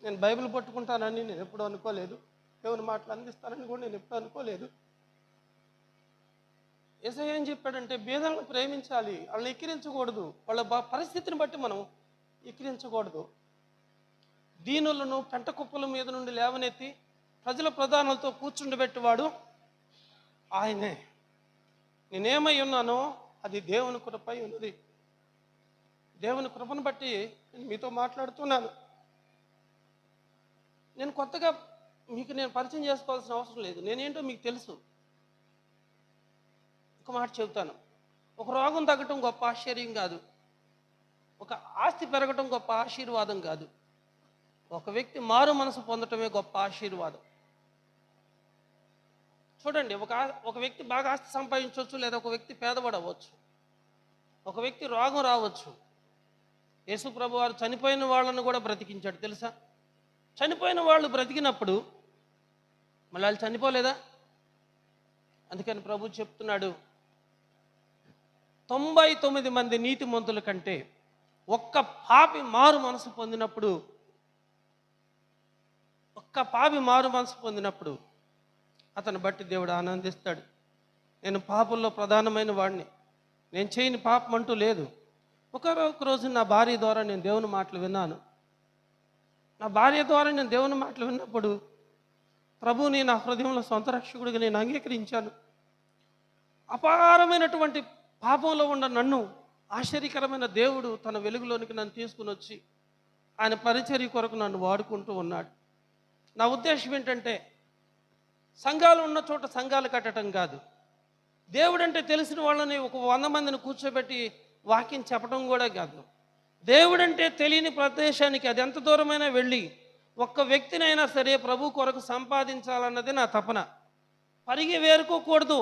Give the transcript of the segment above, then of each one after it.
నేను బైబిల్ పట్టుకుంటానని నేను ఎప్పుడూ అనుకోలేదు. దేవుని మాటలు అందిస్తానని కూడా నేను ఎప్పుడూ అనుకోలేదు. యేసయ్య ఏం చెప్పాడంటే బీదలను ప్రేమించాలి, వాళ్ళని ఎక్కిరించకూడదు, వాళ్ళ పరిస్థితిని బట్టి మనం ఎక్కిరించకూడదు. దీనులను పెంట కుప్పల మీద నుండి లేవనెత్తి ప్రజల ప్రధానులతో కూర్చుండబెట్టేవాడు ఆయనే. నేనేమై ఉన్నానో అది దేవుని కృపై ఉన్నది. దేవుని కృపను బట్టి నేను మీతో మాట్లాడుతున్నాను. నేను కొత్తగా మీకు నేను పరిచయం చేసుకోవాల్సిన అవసరం లేదు. నేనేంటో మీకు తెలుసు. ఒక మాట చెబుతాను. ఒక రోగం తగ్గటం గొప్ప ఆశ్చర్యం కాదు, ఒక ఆస్తి పెరగటం గొప్ప ఆశీర్వాదం కాదు. ఒక వ్యక్తి మారు మనసు పొందటమే గొప్ప ఆశీర్వాదం. చూడండి, ఒక వ్యక్తి బాగా ఆస్తి సంపాదించవచ్చు, లేదా ఒక వ్యక్తి పేదవాడవచ్చు, ఒక వ్యక్తి రోగం రావచ్చు. యేసు ప్రభు వారు చనిపోయిన వాళ్ళను కూడా బ్రతికించాడు తెలుసా. చనిపోయిన వాళ్ళు బ్రతికినప్పుడు మళ్ళీ వాళ్ళు చనిపోలేదా? అందుకని ప్రభు చెప్తున్నాడు, 99 మంది నీతిమంతుల కంటే ఒక్క పాపి మారు మనసు పొందినప్పుడు అతను బట్టి దేవుడు ఆనందిస్తాడు. నేను పాపంలో ప్రధానమైన వాడిని, నేను చేయని పాపం అంటూ లేదు. ఒక రోజు నా భార్య ద్వారా నేను దేవుని మాటలు విన్నాను. నా భార్య ద్వారా నేను దేవుని మాటలు విన్నప్పుడు ప్రభువుని నా హృదయంలో సొంత రక్షకుడిగా నేను అంగీకరించాను. అపారమైనటువంటి పాపంలో ఉన్న నన్ను ఆశ్చర్యకరమైన దేవుడు తన వెలుగులోనికి నన్ను తీసుకుని వచ్చి ఆయన పరిచర్య కొరకు నన్ను వాడుకుంటూ ఉన్నాడు. నా ఉద్దేశం ఏంటంటే సంఘాలు ఉన్న చోట సంఘాలు కట్టడం కాదు, దేవుడంటే తెలిసిన వాళ్ళని ఒక 100 మందిని కూర్చోబెట్టి వాక్యం చెప్పడం కూడా కాదు. దేవుడంటే తెలియని ప్రదేశానికి అది ఎంత దూరమైనా వెళ్ళి ఒక్క వ్యక్తినైనా సరే ప్రభు కొరకు సంపాదించాలన్నది నా తపన. పరిగి వేరుకోకూడదు,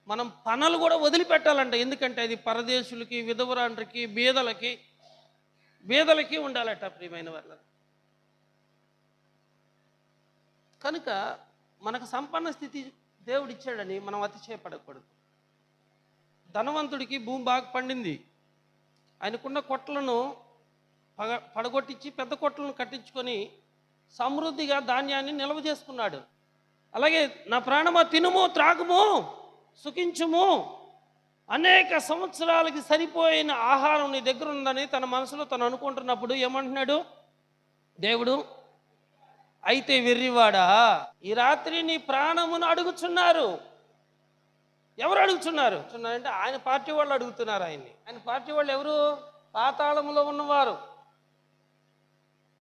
మనం పనులు కూడా వదిలిపెట్టాలంట. ఎందుకంటే అది పరదేశులకి, విధవరాండ్రికి, బీదలకి ఉండాలట ప్రియమైన వాళ్ళ. కనుక మనకు సంపన్న స్థితి దేవుడు ఇచ్చాడని మనం అతిశయపడకూడదు. ధనవంతుడికి భూమి బాగా పండింది, ఆయనకున్న కొట్లను పడగొట్టించి పెద్ద కొట్లను కట్టించుకొని సమృద్ధిగా ధాన్యాన్ని నిల్వ చేసుకున్నాడు. అలాగే నా ప్రాణమా తినుము, త్రాగుము, సుఖించుము, అనేక సంవత్సరాలకి సరిపోయిన ఆహారం నీ దగ్గర ఉందని తన మనసులో తను అనుకుంటున్నప్పుడు ఏమంటున్నాడు దేవుడు? అయితే వెర్రివాడా, ఈ రాత్రి నీ ప్రాణమును అడుగుచున్నారు. ఎవరు అడుగుతున్నారు అంటే ఆయన పార్టీ వాళ్ళు అడుగుతున్నారు ఆయన్ని. ఆయన పార్టీ వాళ్ళు ఎవరు? పాతాళములో ఉన్నవారు.